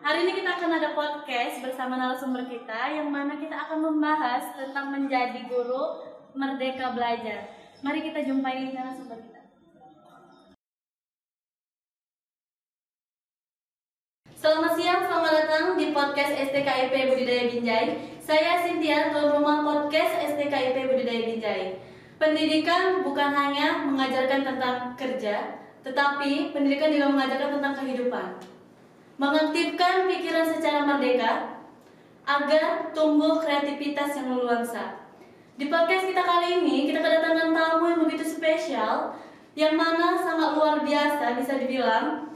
Hari ini kita akan ada podcast bersama narasumber kita yang mana kita akan membahas tentang menjadi guru merdeka belajar. Mari kita jumpai narasumber kita. Selamat siang, selamat datang di podcast STKIP Budidaya Binjai. Saya Cynthia, tuan rumah podcast STKIP Budidaya Binjai. Pendidikan bukan hanya mengajarkan tentang kerja, tetapi pendidikan juga mengajarkan tentang kehidupan. Mengaktifkan pikiran secara merdeka agar tumbuh kreativitas yang leluasa. Di podcast kita kali ini, kita kedatangan tamu yang begitu spesial, yang mana sangat luar biasa bisa dibilang.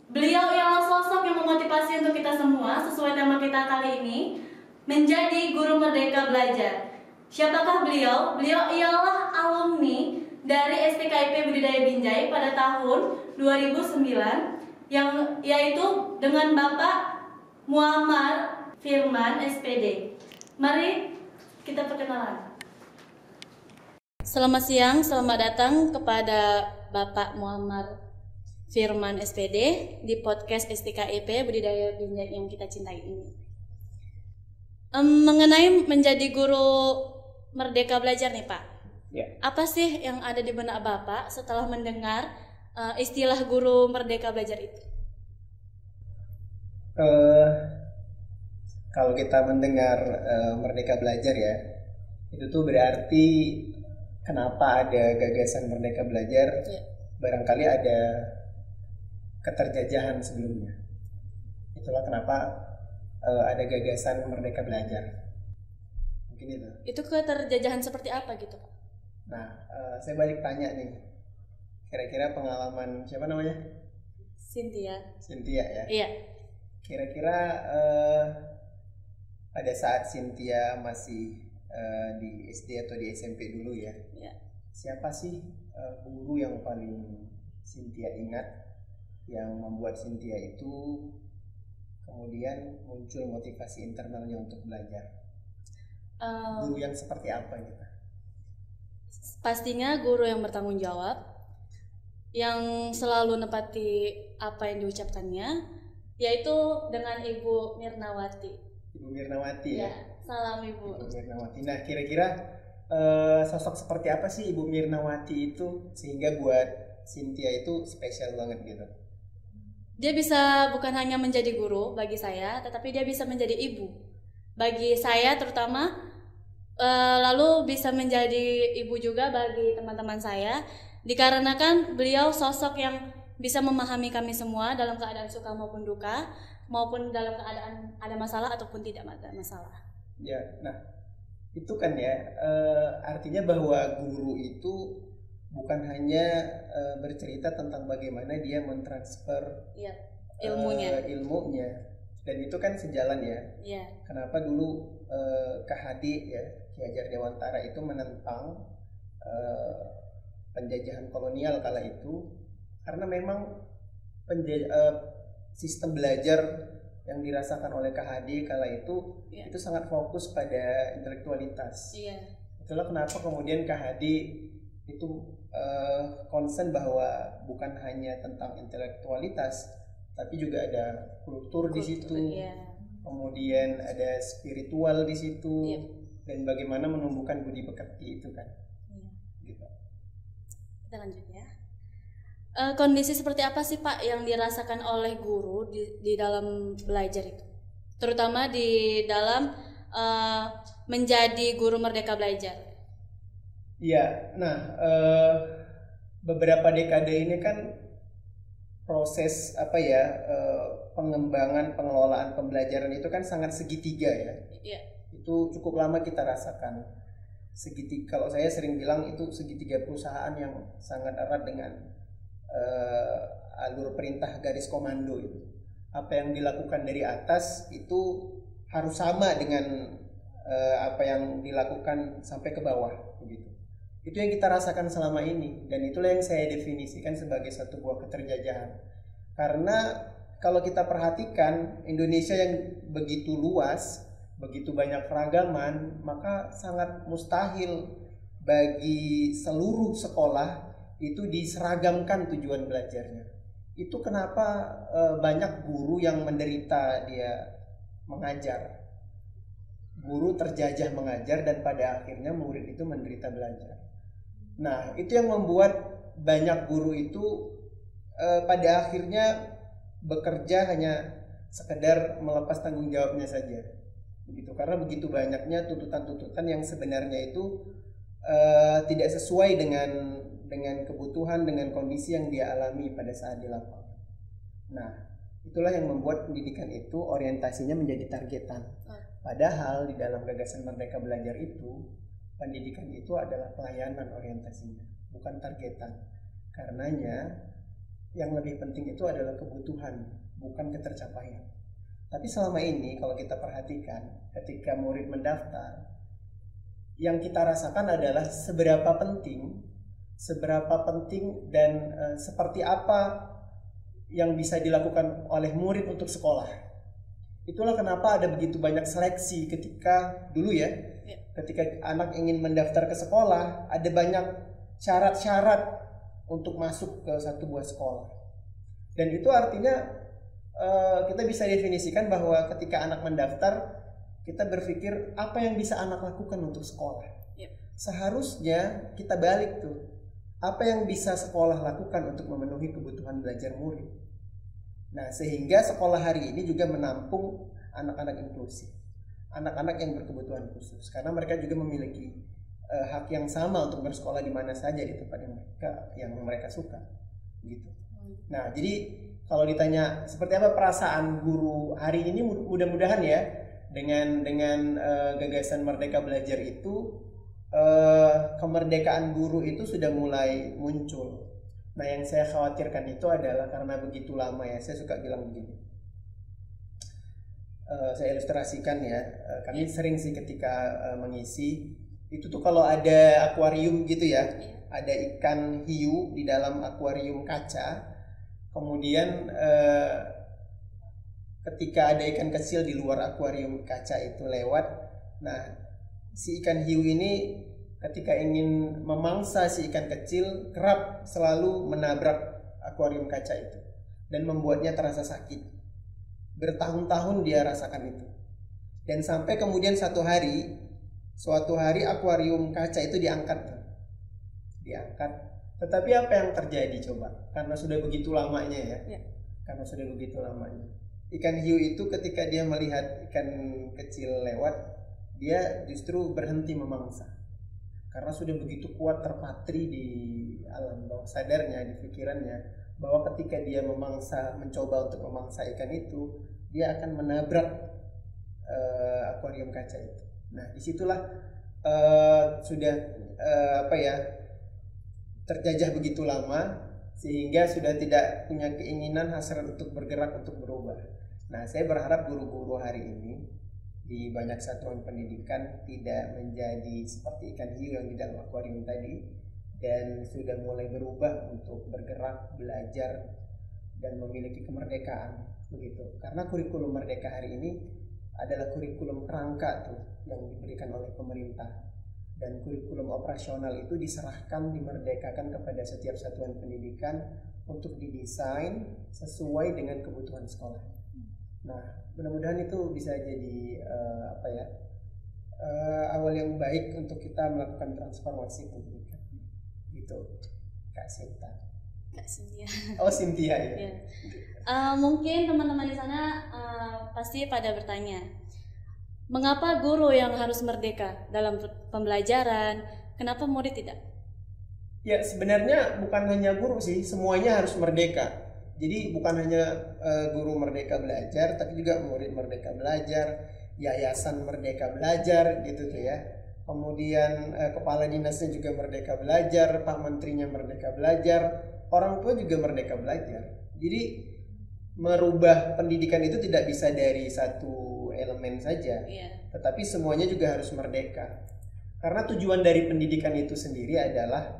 Beliau ialah sosok yang memotivasi untuk kita semua, sesuai tema kita kali ini, menjadi guru merdeka belajar. Siapakah beliau? Beliau ialah alumni dari STKIP Budidaya Binjai pada tahun 2009, yang yaitu dengan Bapak Muammar Firman SPD. Mari kita perkenalan. Selamat siang, selamat datang kepada Bapak Muammar Firman SPD di podcast STKIP Budidaya Binjai yang kita cintai ini. Mengenai menjadi guru merdeka belajar nih Pak, apa sih yang ada di benak Bapak setelah mendengar istilah guru merdeka belajar itu? Kalau kita mendengar merdeka belajar ya, itu tuh berarti kenapa ada gagasan merdeka belajar? Barangkali ada keterjajahan sebelumnya. Itulah kenapa ada gagasan merdeka belajar. Mungkin itu. Itu keterjajahan seperti apa gitu Pak? Nah, saya balik tanya nih. Kira-kira pengalaman siapa namanya? Cynthia ya? Iya. Kira-kira pada saat Cynthia masih di SD atau di SMP dulu ya? Iya. Siapa sih guru yang paling Cynthia ingat, yang membuat Cynthia itu kemudian muncul motivasi internalnya untuk belajar? Guru yang seperti apa gitu? Pastinya guru yang bertanggung jawab, yang selalu nepati apa yang diucapkannya, yaitu dengan Ibu Mirnawati. Ibu Mirnawati ya? Salam Ibu. Ibu Mirnawati. Nah, kira-kira sosok seperti apa sih Ibu Mirnawati itu sehingga buat Cynthia itu spesial banget gitu? Dia bisa bukan hanya menjadi guru bagi saya, tetapi dia bisa menjadi ibu bagi saya terutama, lalu bisa menjadi ibu juga bagi teman-teman saya, dikarenakan beliau sosok yang bisa memahami kami semua dalam keadaan suka maupun duka, maupun dalam keadaan ada masalah ataupun tidak ada masalah. Ya, nah itu kan ya, artinya bahwa guru itu bukan hanya bercerita tentang bagaimana dia mentransfer ilmunya, dan itu kan sejalan ya. Kenapa dulu KHD ya, Ki Hajar Dewantara itu menentang penjajahan kolonial kala itu, karena memang sistem belajar yang dirasakan oleh KHD kala itu sangat fokus pada intelektualitas. Itulah kenapa kemudian KHD itu concern bahwa bukan hanya tentang intelektualitas, tapi juga ada kultur di situ, kemudian ada spiritual di situ, dan bagaimana menumbuhkan budi pekerti itu kan. Gitu. Kita lanjut ya. Kondisi seperti apa sih Pak yang dirasakan oleh guru di dalam belajar itu, terutama di dalam menjadi guru merdeka belajar? Iya, nah beberapa dekade ini kan proses pengembangan pengelolaan pembelajaran itu kan sangat segitiga ya. Itu cukup lama kita rasakan segitiga. Kalau saya sering bilang itu segitiga perusahaan yang sangat erat dengan alur perintah garis komando itu. Apa yang dilakukan dari atas itu harus sama dengan apa yang dilakukan sampai ke bawah begitu. Itu yang kita rasakan selama ini, dan itulah yang saya definisikan sebagai satu buah keterjajahan. Karena kalau kita perhatikan Indonesia yang begitu luas, begitu banyak keragaman, maka sangat mustahil bagi seluruh sekolah itu diseragamkan tujuan belajarnya. itu kenapa banyak guru yang menderita dia mengajar. Guru terjajah mengajar dan pada akhirnya murid itu menderita belajar. Nah, itu yang membuat banyak guru itu pada akhirnya bekerja hanya sekedar melepas tanggung jawabnya saja. Begitu, karena begitu banyaknya tuntutan-tuntutan yang sebenarnya itu tidak sesuai dengan kebutuhan, dengan kondisi yang dia alami pada saat di lapangan. Nah, itulah yang membuat pendidikan itu orientasinya menjadi targetan. Padahal di dalam gagasan Merdeka Belajar itu, pendidikan itu adalah pelayanan orientasinya, bukan targetan. Karenanya yang lebih penting itu adalah kebutuhan, bukan ketercapaian. Tapi selama ini kalau kita perhatikan, ketika murid mendaftar, yang kita rasakan adalah seberapa penting dan seperti apa yang bisa dilakukan oleh murid untuk sekolah. Itulah kenapa ada begitu banyak seleksi ketika dulu ya, ketika anak ingin mendaftar ke sekolah, ada banyak syarat-syarat untuk masuk ke satu buah sekolah. Dan itu artinya kita bisa definisikan bahwa ketika anak mendaftar, kita berpikir apa yang bisa anak lakukan untuk sekolah. Seharusnya kita balik tuh, apa yang bisa sekolah lakukan untuk memenuhi kebutuhan belajar murid. Nah, sehingga sekolah hari ini juga menampung anak-anak inklusif, anak-anak yang berkebutuhan khusus, karena mereka juga memiliki hak yang sama untuk bersekolah di mana saja di tempat yang mereka suka, gitu. Nah, jadi kalau ditanya seperti apa perasaan guru hari ini, mudah-mudahan ya dengan gagasan Merdeka Belajar itu, kemerdekaan guru itu sudah mulai muncul. Nah, yang saya khawatirkan itu adalah karena begitu lama ya, saya suka bilang begini. Saya ilustrasikan ya, kami sering sih ketika mengisi, itu tuh kalau ada akuarium gitu ya, ada ikan hiu di dalam akuarium kaca, kemudian ketika ada ikan kecil di luar akuarium kaca itu lewat, nah si ikan hiu ini ketika ingin memangsa si ikan kecil, kerap selalu menabrak akuarium kaca itu dan membuatnya terasa sakit. Bertahun-tahun dia rasakan itu. Dan sampai kemudian suatu hari akuarium kaca itu diangkat. Tetapi apa yang terjadi coba? Karena sudah begitu lamanya ya. Karena sudah begitu lamanya. Ikan hiu itu ketika dia melihat ikan kecil lewat, dia justru berhenti memangsa. Karena sudah begitu kuat terpatri di alam bawah sadarnya, di pikirannya, bahwa ketika dia mencoba untuk memangsa ikan itu, dia akan menabrak akuarium kaca itu. Nah, disitulah sudah terjajah begitu lama, sehingga sudah tidak punya keinginan hasrat untuk bergerak, untuk berubah. Nah, saya berharap guru-guru hari ini di banyak satuan pendidikan tidak menjadi seperti ikan hiu yang di dalam akuarium tadi, dan sudah mulai berubah untuk bergerak, belajar, dan memiliki kemerdekaan, begitu. Karena kurikulum merdeka hari ini adalah kurikulum kerangka tuh yang diberikan oleh pemerintah, dan kurikulum operasional itu diserahkan, dimerdekakan kepada setiap satuan pendidikan untuk didesain sesuai dengan kebutuhan sekolah. Nah, mudah-mudahan itu bisa jadi awal yang baik untuk kita melakukan transformasi pendidikan. Gitu, Kak Sinta. Kak Cynthia. Oh, Cynthia ya. Mungkin teman-teman di sana pasti pada bertanya, mengapa guru yang harus merdeka dalam pembelajaran? Kenapa murid tidak? Ya, sebenarnya bukan hanya guru sih, semuanya harus merdeka. Jadi bukan hanya guru merdeka belajar, tapi juga murid merdeka belajar, yayasan merdeka belajar gitu tuh ya. Kemudian kepala dinasnya juga merdeka belajar, Pak Menterinya merdeka belajar, orang tua juga merdeka belajar. Jadi merubah pendidikan itu tidak bisa dari satu elemen saja, tetapi semuanya juga harus merdeka. Karena tujuan dari pendidikan itu sendiri adalah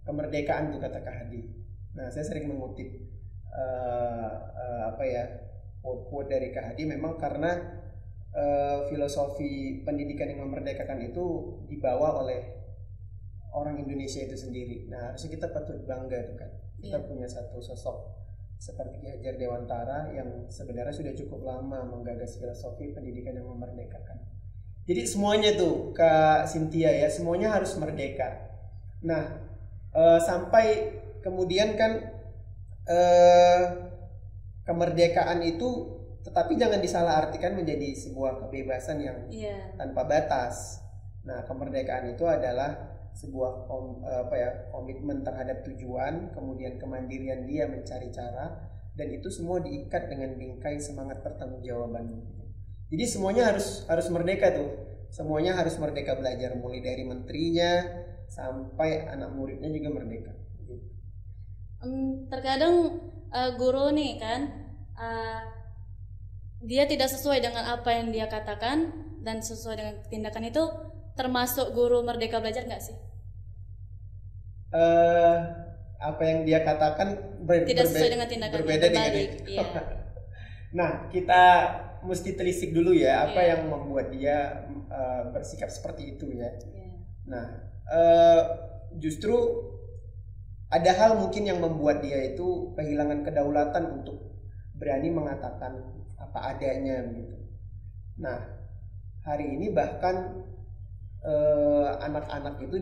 kemerdekaan, itu kata Kak Hadi. Nah, saya sering mengutip quote dari Kak Hadi, memang karena filosofi pendidikan yang memerdekakan itu dibawa oleh orang Indonesia itu sendiri. Nah, harusnya kita patut bangga tuh kan, kita punya satu sosok seperti Ki Hajar Dewantara yang sebenarnya sudah cukup lama menggagas filosofi pendidikan yang memerdekakan. Jadi semuanya tuh Kak Cynthia ya, semuanya harus merdeka. Nah, sampai kemudian kan kemerdekaan itu, tetapi jangan disalahartikan menjadi sebuah kebebasan yang tanpa batas. Nah, kemerdekaan itu adalah sebuah komitmen terhadap tujuan, kemudian kemandirian dia mencari cara, dan itu semua diikat dengan bingkai semangat pertanggungjawaban. Jadi semuanya harus merdeka tuh, semuanya harus merdeka belajar, mulai dari menterinya sampai anak muridnya juga merdeka. Terkadang guru nih kan, dia tidak sesuai dengan apa yang dia katakan dan sesuai dengan tindakan itu. Termasuk guru merdeka belajar nggak sih? Apa yang dia katakan tidak sesuai dengan tindakan berbeda dengan iya. Nah, kita mesti telisik dulu ya apa yang membuat dia bersikap seperti itu ya. Nah, justru ada hal mungkin yang membuat dia itu kehilangan kedaulatan untuk berani mengatakan apa adanya gitu. Nah, hari ini bahkan anak-anak itu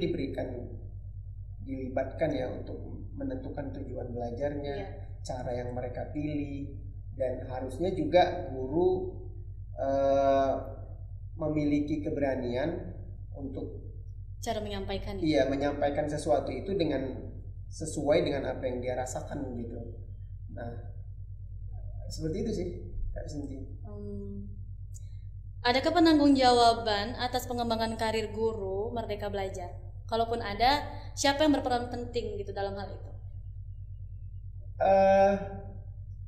dilibatkan ya untuk menentukan tujuan belajarnya, cara yang mereka pilih, dan harusnya juga guru memiliki keberanian untuk cara menyampaikan. Iya, menyampaikan sesuatu itu dengan sesuai dengan apa yang dia rasakan gitu. Nah, seperti itu sih Kak Sinti. Adakah penanggung-jawaban atas pengembangan karir guru merdeka belajar? Kalaupun ada, siapa yang berperan penting gitu dalam hal itu?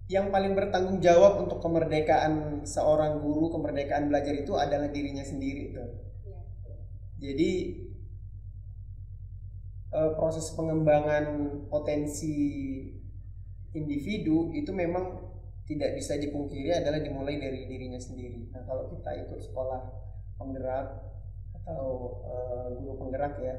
Yang paling bertanggung jawab untuk kemerdekaan seorang guru, kemerdekaan belajar itu adalah dirinya sendiri tuh. Jadi proses pengembangan potensi individu itu memang tidak bisa dipungkiri adalah dimulai dari dirinya sendiri. Nah, kalau kita ikut sekolah penggerak atau guru penggerak ya,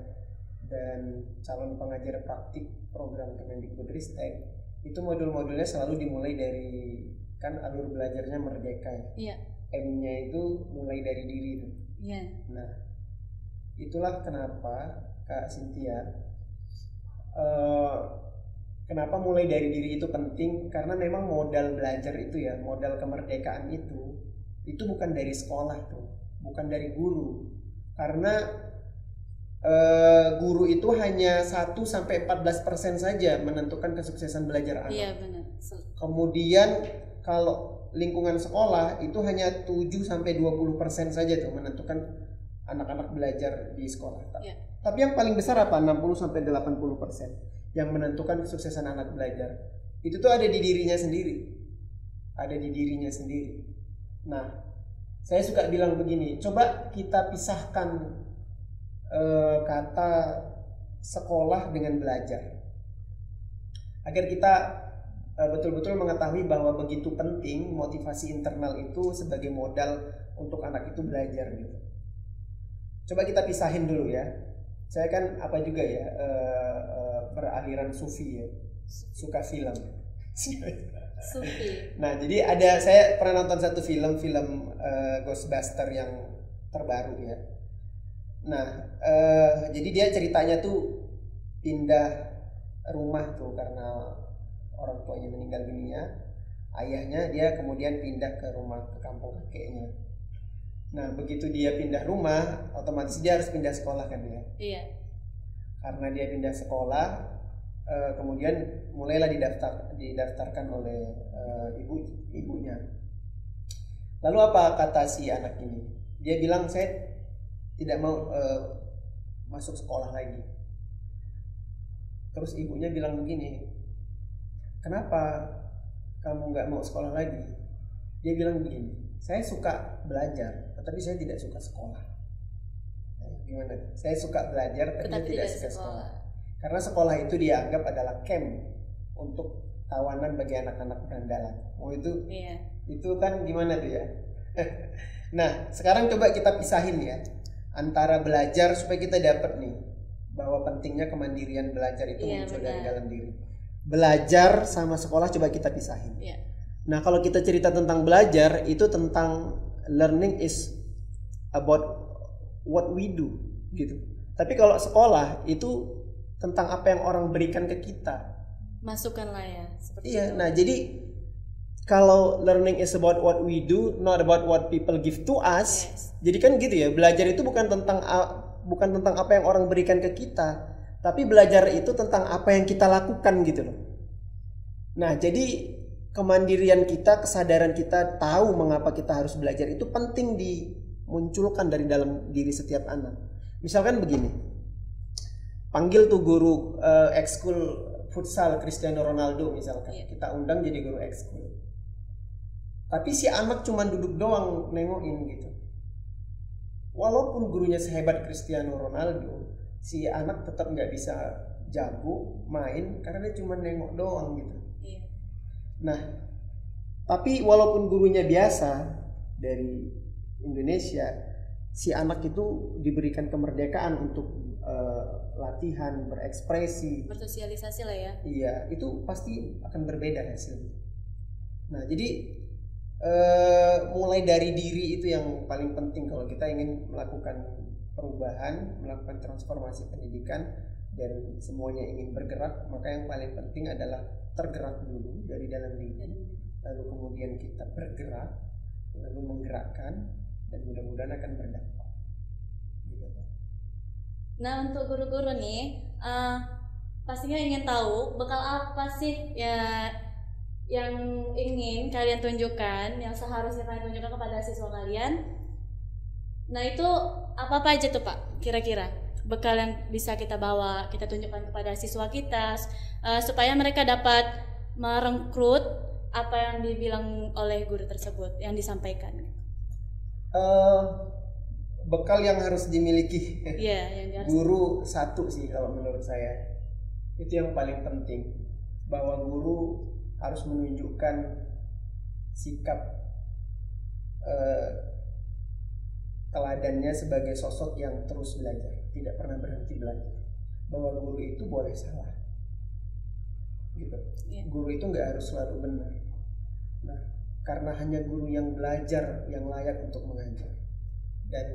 dan calon pengajar praktik program Kemendikbudristek, itu modul-modulnya selalu dimulai dari kan alur belajarnya merdeka ya. M-nya itu mulai dari diri itu. Nah, itulah kenapa Kak Cynthia kenapa mulai dari diri itu penting, karena memang modal belajar itu ya, modal kemerdekaan itu bukan dari sekolah tuh, bukan dari guru. Karena guru itu hanya 1-14% saja menentukan kesuksesan belajar anak. Iya, benar. Kemudian kalau lingkungan sekolah itu hanya 7-20% saja tuh menentukan anak-anak belajar di sekolah. Tapi yang paling besar apa? 60-80% yang menentukan kesuksesan anak belajar. Itu tuh ada di dirinya sendiri. Ada di dirinya sendiri. Nah, saya suka bilang begini, coba kita pisahkan kata sekolah dengan belajar. Agar kita betul-betul mengetahui bahwa begitu penting motivasi internal itu sebagai modal untuk anak itu belajar gitu. Coba kita pisahin dulu ya. Saya kan juga ya beraliran sufi ya, suka film. Sufi. Nah, jadi saya pernah nonton satu film Ghostbuster yang terbaru ya. Nah, jadi dia ceritanya tuh pindah rumah tuh karena orang tuanya meninggal dunia, ayahnya, dia kemudian pindah ke kampung kakeknya. Nah, begitu dia pindah rumah, otomatis dia harus pindah sekolah kan ya. Iya. Karena dia pindah sekolah, kemudian mulailah didaftarkan oleh ibunya. Lalu apa kata si anak ini? Dia bilang, saya tidak mau masuk sekolah lagi. Terus ibunya bilang begini, kenapa kamu nggak mau sekolah lagi? Dia bilang begini, saya suka belajar, tetapi saya tidak suka sekolah. Nah, gimana? Saya suka belajar, tapi tidak suka sekolah. Karena sekolah itu dianggap adalah camp untuk tawanan bagi anak-anak berandalan. Itu kan gimana tuh ya? Nah, sekarang coba kita pisahin ya antara belajar supaya kita dapat nih bahwa pentingnya kemandirian belajar itu muncul dari dalam diri. belajar sama sekolah coba kita pisahin. Iya. Nah, kalau kita cerita tentang belajar itu tentang learning is about what we do gitu. Tapi kalau sekolah itu tentang apa yang orang berikan ke kita. Masukkan lah ya. Iya. Nah, jadi kalau learning is about what we do, not about what people give to us. Yes. Jadi kan gitu ya, belajar itu bukan tentang apa yang orang berikan ke kita, tapi belajar itu tentang apa yang kita lakukan gitu loh. Nah, jadi kemandirian kita, kesadaran kita tahu mengapa kita harus belajar itu penting dimunculkan dari dalam diri setiap anak. Misalkan begini, panggil tuh guru ekskul futsal Cristiano Ronaldo misalkan, kita undang jadi guru ekskul. Tapi si anak cuma duduk doang nengokin gitu. Walaupun gurunya sehebat Cristiano Ronaldo, si anak tetap nggak bisa jago main karena dia cuma nengok doang gitu. Iya. Nah, tapi walaupun gurunya biasa dari Indonesia, si anak itu diberikan kemerdekaan untuk latihan, berekspresi, Bersosialisasi lah ya. iya, itu pasti akan berbeda hasilnya. Nah, jadi mulai dari diri itu yang paling penting kalau kita ingin melakukan perubahan, melakukan transformasi pendidikan dan semuanya ingin bergerak, maka yang paling penting adalah tergerak dulu dari dalam diri, lalu kemudian kita bergerak, lalu menggerakkan, dan mudah-mudahan akan berdampak. Gitu. Nah, untuk guru-guru nih, pastinya ingin tahu bekal apa sih ya yang ingin kalian tunjukkan, yang seharusnya kalian tunjukkan kepada siswa kalian. Nah, itu apa aja tuh Pak kira-kira bekal yang bisa kita bawa, kita tunjukkan kepada siswa kita supaya mereka dapat merekrut apa yang dibilang oleh guru tersebut yang disampaikan. Bekal yang harus dimiliki guru satu sih kalau menurut saya, itu yang paling penting, bahwa guru harus menunjukkan sikap teladannya sebagai sosok yang terus belajar, tidak pernah berhenti belajar. Bahwa guru itu boleh salah, gitu. Guru itu nggak harus selalu benar. Nah, karena hanya guru yang belajar yang layak untuk mengajar, dan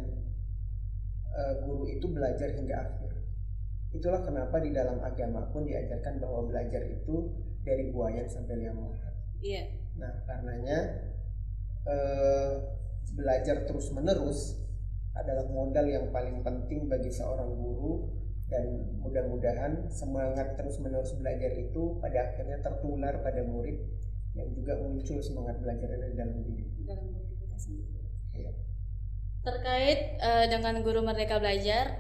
guru itu belajar hingga akhir. Itulah kenapa di dalam agama pun diajarkan bahwa belajar itu dari buayan sampai liang lahat. Iya. Nah, karenanya belajar terus menerus adalah modal yang paling penting bagi seorang guru, dan mudah-mudahan semangat terus menerus belajar itu pada akhirnya tertular pada murid yang juga muncul semangat belajar dari dalam diri kita sendiri. Ya. Terkait dengan guru Merdeka Belajar,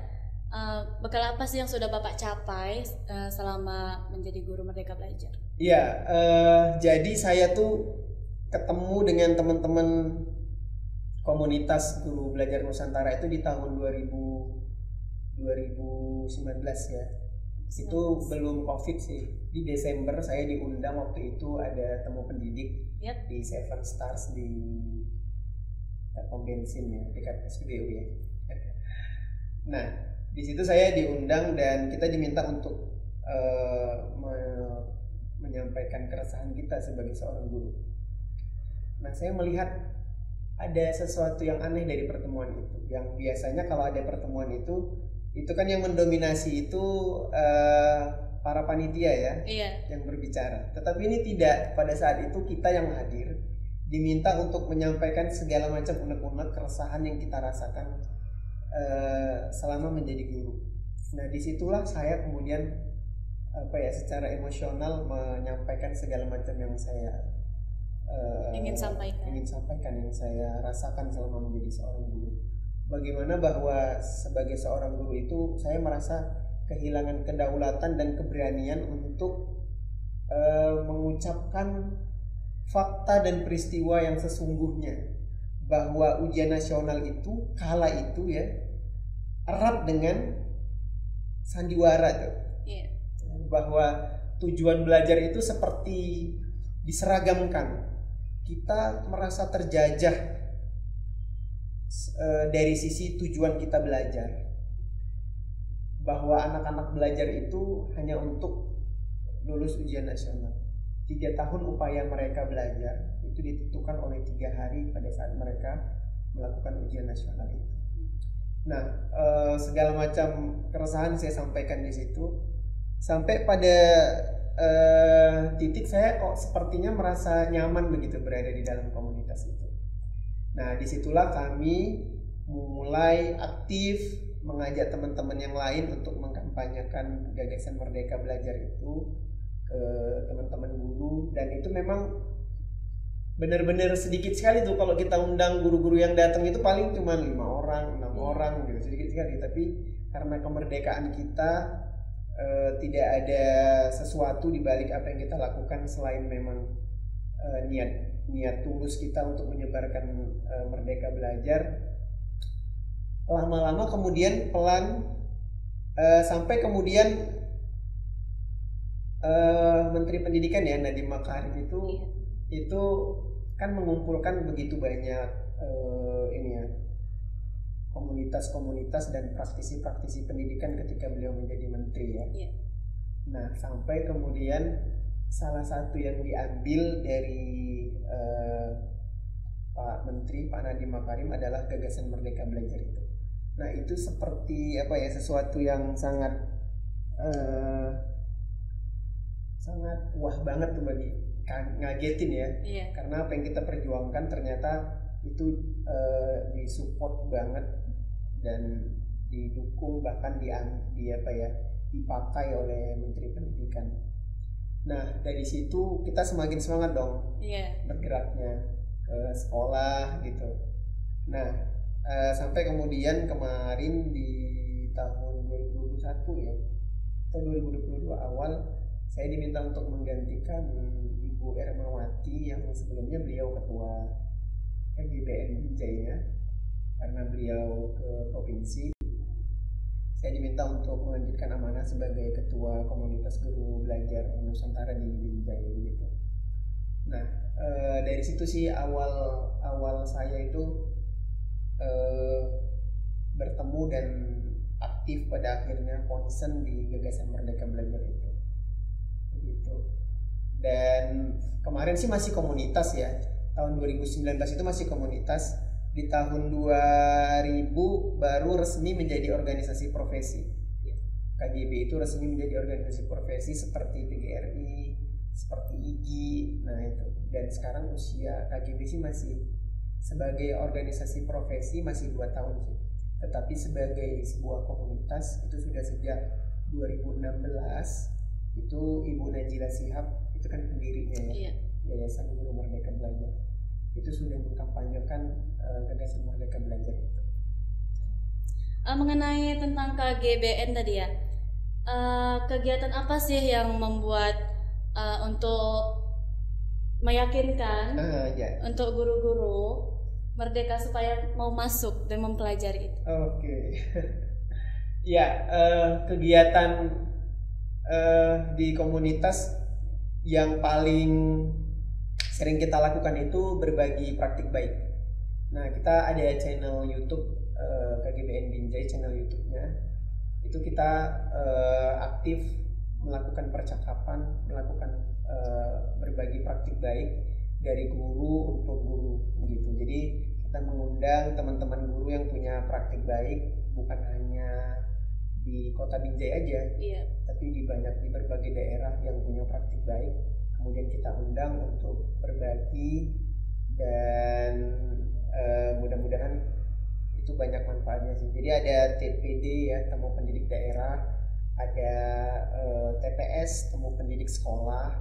bekal apa sih yang sudah Bapak capai selama menjadi guru Merdeka Belajar? Iya, jadi saya tuh ketemu dengan teman-teman komunitas guru belajar Nusantara itu di tahun 2019 ya. Itu belum COVID sih. Di Desember saya diundang, waktu itu ada temu pendidik di Seven Stars di pom bensin ya, dekat SPBU ya. Nah, di situ saya diundang dan kita diminta untuk menyampaikan keresahan kita sebagai seorang guru. Nah, saya melihat ada sesuatu yang aneh dari pertemuan itu. Yang biasanya kalau ada pertemuan itu kan yang mendominasi itu para panitia ya, yang berbicara. Tetapi ini tidak. Pada saat itu kita yang hadir diminta untuk menyampaikan segala macam unek-unek keresahan yang kita rasakan selama menjadi guru. Nah, disitulah saya kemudian secara emosional menyampaikan segala macam yang saya ingin sampaikan, yang saya rasakan selama menjadi seorang guru. Bagaimana bahwa sebagai seorang guru itu saya merasa kehilangan kedaulatan dan keberanian untuk mengucapkan fakta dan peristiwa yang sesungguhnya, bahwa ujian nasional itu kala itu ya erat dengan sandiwara tuh. Bahwa tujuan belajar itu seperti diseragamkan. Kita merasa terjajah dari sisi tujuan kita belajar, bahwa anak-anak belajar itu hanya untuk lulus ujian nasional. 3 tahun upaya mereka belajar itu ditentukan oleh 3 hari pada saat mereka melakukan ujian nasional itu. Nah, segala macam keresahan saya sampaikan di situ sampai pada titik saya kok sepertinya merasa nyaman begitu berada di dalam komunitas itu. Nah, disitulah kami mulai aktif mengajak teman-teman yang lain untuk mengkampanyekan gagasan Merdeka Belajar itu ke teman-teman guru, dan itu memang benar-benar sedikit sekali tuh kalau kita undang guru-guru yang datang itu paling cuma 5 orang, 6 orang gitu, sedikit sekali. Tapi karena kemerdekaan kita tidak ada sesuatu di balik apa yang kita lakukan selain memang niat tulus kita untuk menyebarkan Merdeka Belajar. Lama-lama kemudian pelan sampai kemudian Menteri Pendidikan ya Nadiem Makarim itu kan mengumpulkan begitu banyak komunitas-komunitas dan praktisi-praktisi pendidikan ketika beliau menjadi menteri ya. Nah, sampai kemudian salah satu yang diambil dari Pak Menteri, Pak Nadiem Makarim adalah gagasan Merdeka Belajar itu. Nah, itu seperti sesuatu yang sangat wah banget tuh bagi ngagetin ya. Karena apa yang kita perjuangkan ternyata itu disupport banget dan didukung, bahkan dipakai oleh Menteri Pendidikan. Nah, dari situ kita semakin semangat dong bergeraknya ke sekolah gitu. Nah, sampai kemudian kemarin di tahun 2021 ya atau 2022 awal saya diminta untuk menggantikan Ibu Ermawati yang sebelumnya beliau ketua KGBN Binjai ya. Karena beliau ke provinsi, saya diminta untuk melanjutkan amanah sebagai ketua komunitas guru belajar Nusantara di Binjai gitu. Nah, dari situ sih awal saya itu bertemu dan aktif pada akhirnya concern di gagasan Merdeka Belajar itu. Gitu. Dan kemarin sih masih komunitas ya. Tahun 2019 itu masih komunitas. Di tahun 2000 baru resmi menjadi organisasi profesi. KGB itu resmi menjadi organisasi profesi seperti PGRI, seperti IGI. Nah itu. Dan sekarang usia KGB sih masih sebagai organisasi profesi masih 2 tahun sih. Tetapi sebagai sebuah komunitas itu sudah sejak 2016. Itu Ibu Najila Shihab itu kan pendirinya ya. Yayasan Guru Merdeka Belajar. Itu sudah mengkampanyekan gagasan Merdeka Belajar itu. Mengenai tentang KGBN tadi ya, kegiatan apa sih yang membuat untuk meyakinkan untuk guru-guru merdeka supaya mau masuk dan mempelajari itu? Oke. Ya, kegiatan di komunitas yang paling sering kita lakukan itu berbagi praktik baik. Nah, kita ada channel YouTube KGBN Binjai, channel YouTube-nya. Itu kita aktif melakukan percakapan, melakukan berbagi praktik baik dari guru untuk guru begitu. Jadi kita mengundang teman-teman guru yang punya praktik baik, bukan hanya di Kota Binjai aja, tapi di berbagai daerah yang punya praktik baik. Kemudian kita undang untuk berbagi dan mudah-mudahan itu banyak manfaatnya sih. Jadi ada TPD ya, temu pendidik daerah, ada TPS, temu pendidik sekolah,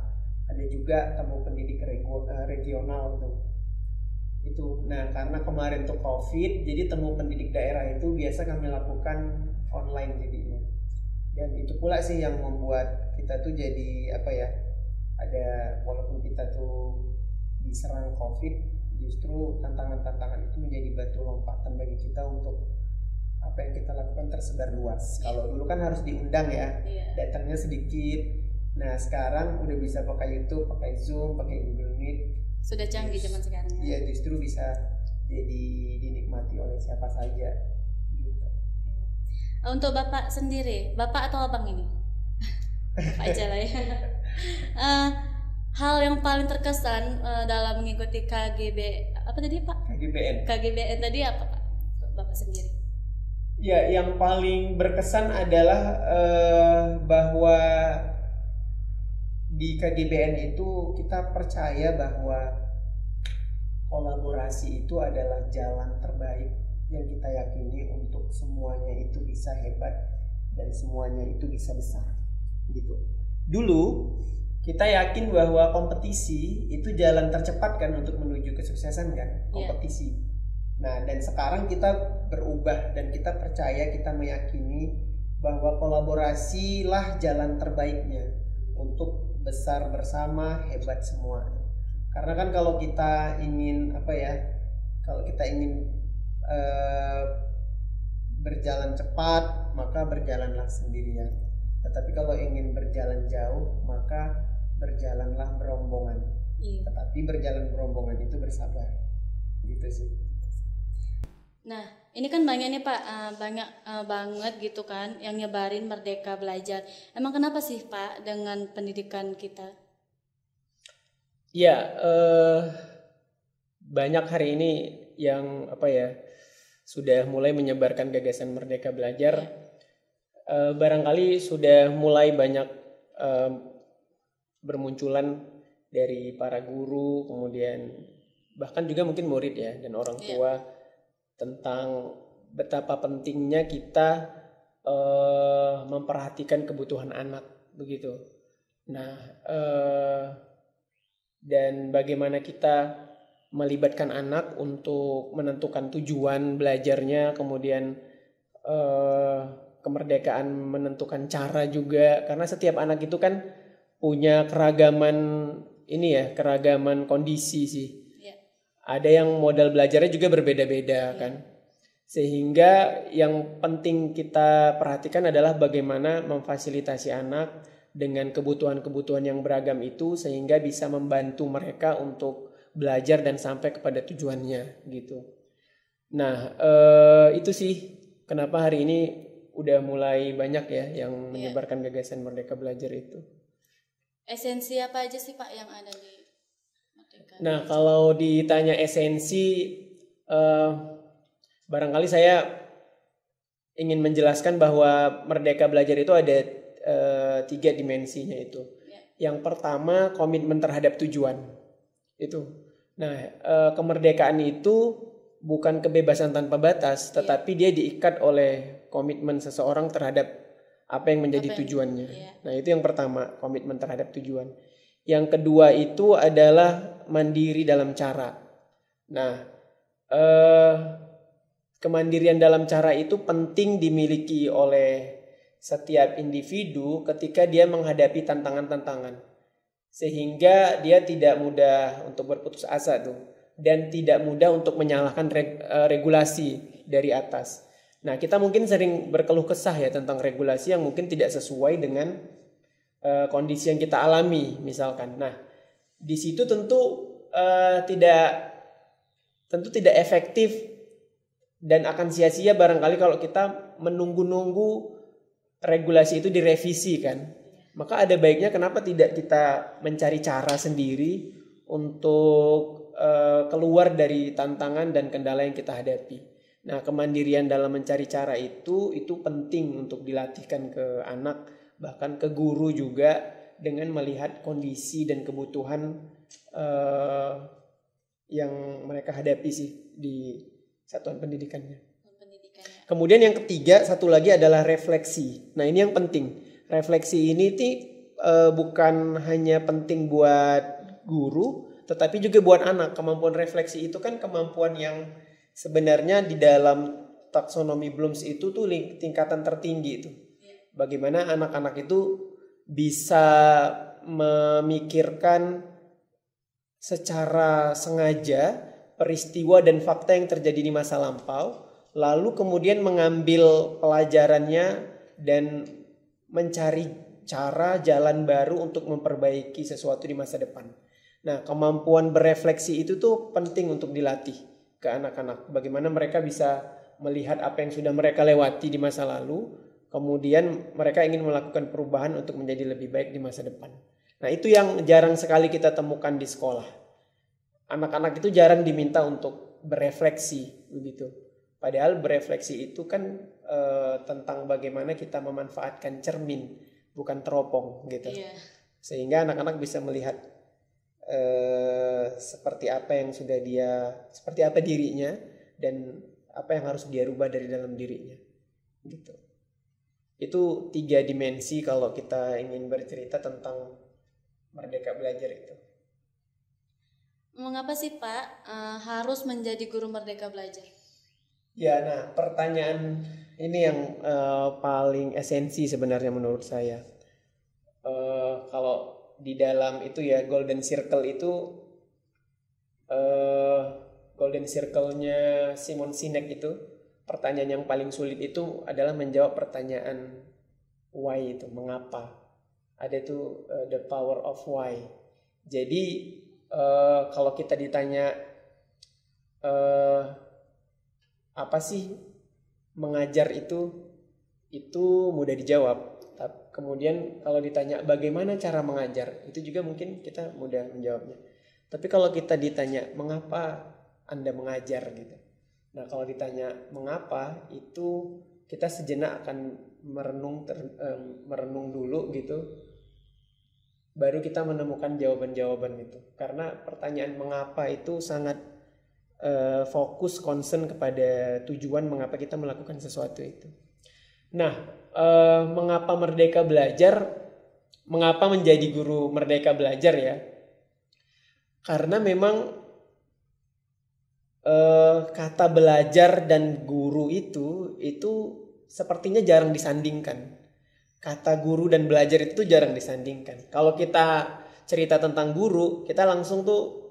ada juga temu pendidik regional tuh. Itu. Nah, karena kemarin tuh Covid, jadi temu pendidik daerah itu biasa kami lakukan online jadinya. Dan itu pula sih yang membuat kita tuh jadi ada walaupun kita tuh diserang Covid, justru tantangan-tantangan itu menjadi batu lompatan bagi kita untuk apa yang kita lakukan tersebar luas. Kalau dulu kan harus diundang ya, datangnya sedikit. Nah, sekarang udah bisa pakai YouTube, pakai Zoom, pakai Google Meet. Sudah canggih zaman sekarang. Iya, justru bisa jadi dinikmati oleh siapa saja. Gitu. Untuk Bapak sendiri, Bapak atau Abang ini? Bapak aja lah ya. Eh, hal yang paling terkesan dalam mengikuti KGB apa tadi Pak? KGBN tadi apa Pak? Bapak sendiri. Ya, yang paling berkesan adalah bahwa di KGBN itu kita percaya bahwa kolaborasi itu adalah jalan terbaik yang kita yakini untuk semuanya itu bisa hebat dan semuanya itu bisa besar gitu. Dulu kita yakin bahwa kompetisi itu jalan tercepat kan untuk menuju kesuksesan kan, kompetisi. Nah, dan sekarang kita berubah dan kita percaya, kita meyakini bahwa kolaborasi lah jalan terbaiknya untuk besar bersama, hebat semua. Karena kan kalau kita ingin kalau kita ingin berjalan cepat, maka berjalanlah sendirian. Tetapi kalau ingin berjalan jauh, maka berjalanlah berombongan. Tetapi berjalan berombongan itu bersabar. Gitu sih. Nah, ini kan banyak nih Pak, banyak banget gitu kan yang nyebarin Merdeka Belajar. Emang kenapa sih Pak dengan pendidikan kita? Ya, banyak hari ini yang sudah mulai menyebarkan gagasan Merdeka Belajar. Barangkali sudah mulai banyak bermunculan dari para guru, kemudian bahkan juga mungkin murid ya dan orang tua tentang betapa pentingnya kita memperhatikan kebutuhan anak begitu. Nah, dan bagaimana kita melibatkan anak untuk menentukan tujuan belajarnya, kemudian kemerdekaan menentukan cara juga, karena setiap anak itu kan punya keragaman kondisi sih. Ada yang modal belajarnya juga berbeda-beda kan. Sehingga yang penting kita perhatikan adalah bagaimana memfasilitasi anak dengan kebutuhan-kebutuhan yang beragam itu sehingga bisa membantu mereka untuk belajar dan sampai kepada tujuannya gitu. Nah, itu sih kenapa hari ini udah mulai banyak ya yang menyebarkan gagasan Merdeka Belajar itu. Esensi apa aja sih Pak yang ada di Merdeka? Nah, kalau ditanya esensi, barangkali saya ingin menjelaskan bahwa Merdeka Belajar itu ada 3 dimensinya itu. Yang pertama, komitmen terhadap tujuan. Itu. Nah, kemerdekaan itu bukan kebebasan tanpa batas, tetapi dia diikat oleh komitmen seseorang terhadap apa yang menjadi tujuannya. Nah, itu yang pertama, komitmen terhadap tujuan. Yang kedua itu adalah mandiri dalam cara. Nah, kemandirian dalam cara itu penting dimiliki oleh setiap individu ketika dia menghadapi tantangan-tantangan. Sehingga dia tidak mudah untuk berputus asa tuh, dan tidak mudah untuk menyalahkan regulasi dari atas. Nah, kita mungkin sering berkeluh kesah ya tentang regulasi yang mungkin tidak sesuai dengan kondisi yang kita alami misalkan. Nah, di situ tentu tidak efektif dan akan sia-sia barangkali kalau kita menunggu-nunggu regulasi itu direvisi kan. Maka ada baiknya kenapa tidak kita mencari cara sendiri untuk keluar dari tantangan dan kendala yang kita hadapi. Nah, kemandirian dalam mencari cara itu penting untuk dilatihkan ke anak, bahkan ke guru juga, dengan melihat kondisi dan kebutuhan yang mereka hadapi sih di satuan pendidikannya. Kemudian yang ketiga, satu lagi adalah refleksi. Nah, ini yang penting. Refleksi ini bukan hanya penting buat guru, tetapi juga buat anak. Kemampuan refleksi itu kan kemampuan yang sebenarnya di dalam taksonomi Bloom's itu tuh tingkatan tertinggi itu. Bagaimana anak-anak itu bisa memikirkan secara sengaja peristiwa dan fakta yang terjadi di masa lampau, lalu kemudian mengambil pelajarannya dan mencari cara jalan baru untuk memperbaiki sesuatu di masa depan. Nah, kemampuan berefleksi itu tuh penting untuk dilatih ke anak-anak. Bagaimana mereka bisa melihat apa yang sudah mereka lewati di masa lalu, kemudian mereka ingin melakukan perubahan untuk menjadi lebih baik di masa depan. Nah, itu yang jarang sekali kita temukan di sekolah. Anak-anak itu jarang diminta untuk berefleksi begitu. Padahal berefleksi itu kan tentang bagaimana kita memanfaatkan cermin, bukan teropong gitu. Iya. Sehingga anak-anak bisa melihat seperti apa dirinya dan apa yang harus dia rubah dari dalam dirinya gitu. Itu 3 dimensi kalau kita ingin bercerita tentang Merdeka Belajar itu. Mengapa sih Pak harus menjadi guru Merdeka Belajar? Ya, nah pertanyaan ini yang paling esensi sebenarnya menurut saya. Kalau di dalam itu ya Golden Circle itu Golden Circle-nya Simon Sinek itu, pertanyaan yang paling sulit itu adalah menjawab pertanyaan why itu, mengapa. Ada itu the power of why. Jadi kalau kita ditanya apa sih mengajar itu mudah dijawab. Kemudian kalau ditanya bagaimana cara mengajar, itu juga mungkin kita mudah menjawabnya. Tapi kalau kita ditanya mengapa Anda mengajar gitu. Nah, kalau ditanya mengapa, itu kita sejenak akan merenung dulu gitu. Baru kita menemukan jawaban-jawaban itu. Karena pertanyaan mengapa itu sangat fokus, concern kepada tujuan mengapa kita melakukan sesuatu itu. Nah, mengapa Merdeka Belajar? Mengapa menjadi guru Merdeka Belajar ya? Karena memang kata belajar dan guru itu sepertinya jarang disandingkan. Kata guru dan belajar itu jarang disandingkan. Kalau kita cerita tentang guru, kita langsung tuh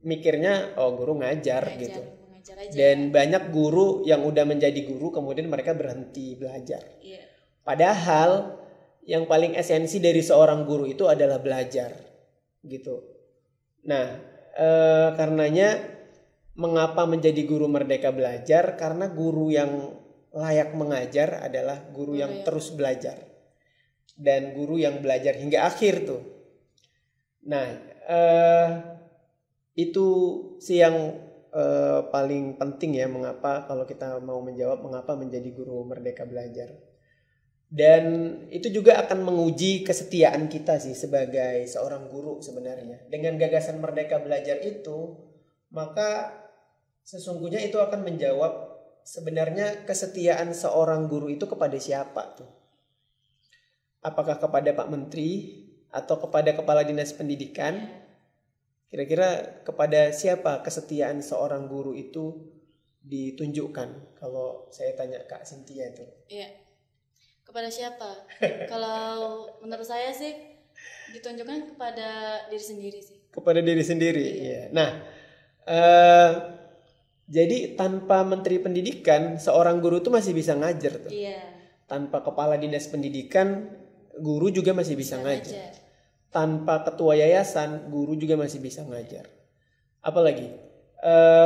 mikirnya oh guru ngajar gitu. Mengajar aja. Dan banyak guru yang udah menjadi guru kemudian mereka berhenti belajar. Iya. Padahal yang paling esensi dari seorang guru itu adalah belajar gitu. Nah, karenanya mengapa menjadi guru Merdeka Belajar? Karena guru yang layak mengajar adalah guru yang terus belajar. Dan guru yang belajar hingga akhir tuh. Nah, itu sih yang paling penting ya, mengapa kalau kita mau menjawab mengapa menjadi guru Merdeka Belajar. Dan itu juga akan menguji kesetiaan kita sih sebagai seorang guru sebenarnya. Dengan gagasan Merdeka Belajar itu, maka sesungguhnya itu akan menjawab sebenarnya kesetiaan seorang guru itu kepada siapa tuh. Apakah kepada Pak Menteri atau kepada Kepala Dinas Pendidikan? Kira-kira kepada siapa kesetiaan seorang guru itu ditunjukkan? Kalau saya tanya Kak Cynthia itu. Iya. Kepada siapa? Kalau menurut saya sih ditunjukkan kepada diri sendiri sih. Kepada diri sendiri. Iya. Nah, jadi tanpa Menteri Pendidikan seorang guru itu masih bisa ngajar tuh. Iya. Tanpa Kepala Dinas Pendidikan guru juga masih bisa ngajar. Tanpa ketua yayasan guru juga masih bisa ngajar. Apalagi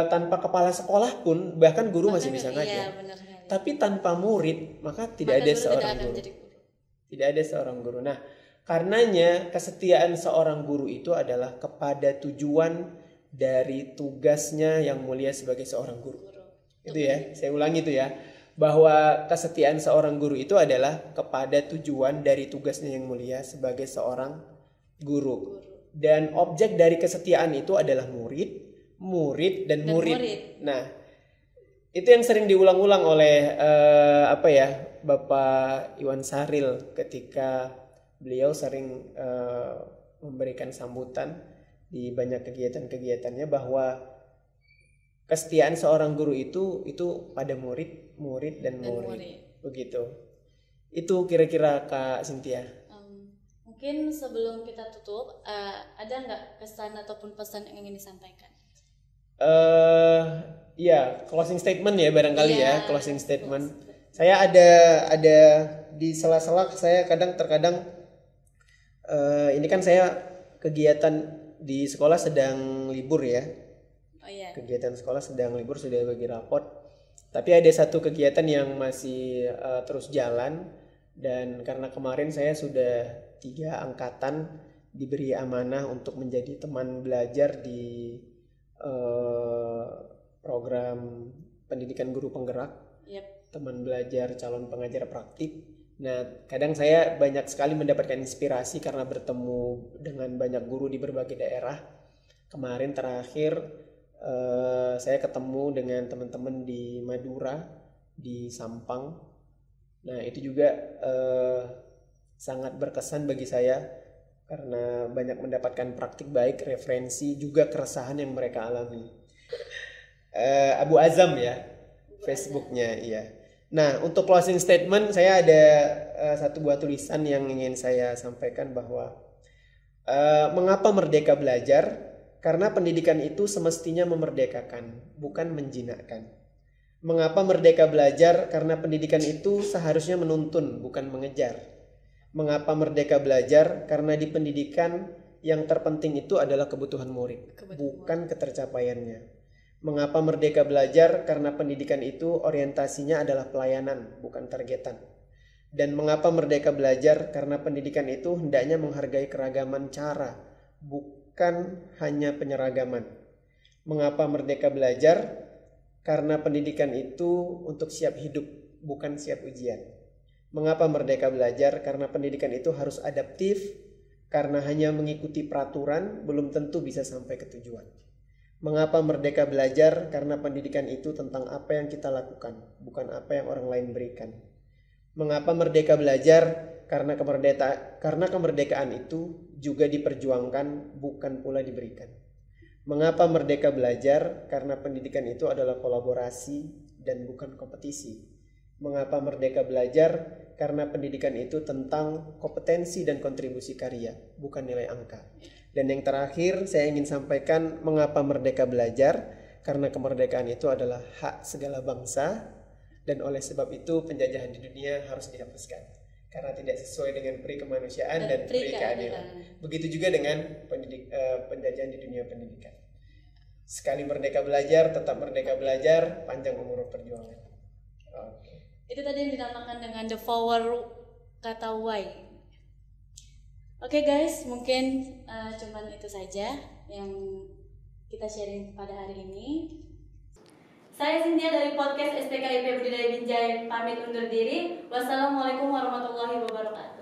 tanpa kepala sekolah pun bahkan guru masih bisa ngajar. Iya, benar. Tapi tanpa murid maka tidak ada seorang guru. Tidak ada seorang guru. Nah, karenanya kesetiaan seorang guru itu adalah kepada tujuan dari tugasnya yang mulia sebagai seorang guru. Itu ya, saya ulangi itu ya. Bahwa kesetiaan seorang guru itu adalah kepada tujuan dari tugasnya yang mulia sebagai seorang guru. Dan objek dari kesetiaan itu adalah murid dan murid. Nah, itu yang sering diulang-ulang oleh Bapak Iwan Sahril ketika beliau sering memberikan sambutan di banyak kegiatan-kegiatannya bahwa kesetiaan seorang guru itu pada murid dan murid. Begitu. Itu kira-kira Kak Cynthia. Mungkin sebelum kita tutup, ada nggak kesan ataupun pesan yang ingin disampaikan? Ya, closing statement ya barangkali ya, closing statement. Saya ada di sela-sela saya terkadang ini kan saya kegiatan di sekolah sedang libur ya. Kegiatan sekolah sedang libur, sudah bagi rapot. Tapi ada satu kegiatan yang masih terus jalan, dan karena kemarin saya sudah 3 angkatan diberi amanah untuk menjadi teman belajar di program pendidikan guru penggerak, teman belajar calon pengajar praktik. Nah, kadang saya banyak sekali mendapatkan inspirasi karena bertemu dengan banyak guru di berbagai daerah. Kemarin terakhir saya ketemu dengan teman-teman di Madura, di Sampang. Nah, itu juga sangat berkesan bagi saya karena banyak mendapatkan praktik baik, referensi, juga keresahan yang mereka alami. Abu Azam ya, Facebooknya, iya. Nah, untuk closing statement saya ada satu buah tulisan yang ingin saya sampaikan bahwa mengapa merdeka belajar? Karena pendidikan itu semestinya memerdekakan, bukan menjinakkan. Mengapa merdeka belajar? Karena pendidikan itu seharusnya menuntun, bukan mengejar. Mengapa merdeka belajar? Karena di pendidikan yang terpenting itu adalah kebutuhan murid, bukan ketercapaiannya. Mengapa merdeka belajar? Karena pendidikan itu orientasinya adalah pelayanan, bukan targetan. Dan mengapa merdeka belajar? Karena pendidikan itu hendaknya menghargai keragaman cara, bukan hanya penyeragaman. Mengapa merdeka belajar? Karena pendidikan itu untuk siap hidup, bukan siap ujian. Mengapa merdeka belajar? Karena pendidikan itu harus adaptif, karena hanya mengikuti peraturan belum tentu bisa sampai ke tujuan. Mengapa merdeka belajar? Karena pendidikan itu tentang apa yang kita lakukan, bukan apa yang orang lain berikan. Mengapa merdeka belajar? Karena kemerdekaan itu juga diperjuangkan, bukan pula diberikan. Mengapa merdeka belajar? Karena pendidikan itu adalah kolaborasi dan bukan kompetisi. Mengapa merdeka belajar? Karena pendidikan itu tentang kompetensi dan kontribusi karya, bukan nilai angka. Dan yang terakhir saya ingin sampaikan mengapa merdeka belajar? Karena kemerdekaan itu adalah hak segala bangsa, dan oleh sebab itu penjajahan di dunia harus dihapuskan karena tidak sesuai dengan peri kemanusiaan dan peri keadilan. Begitu juga dengan penjajahan di dunia pendidikan. Sekali merdeka belajar, tetap merdeka belajar, panjang umur perjuangan. Itu tadi yang dinamakan dengan the power kata why. Oke guys, mungkin cuman itu saja yang kita sharing pada hari ini. Saya Cynthia dari podcast STKIP Budidaya Binjai pamit undur diri. Wassalamualaikum warahmatullahi wabarakatuh.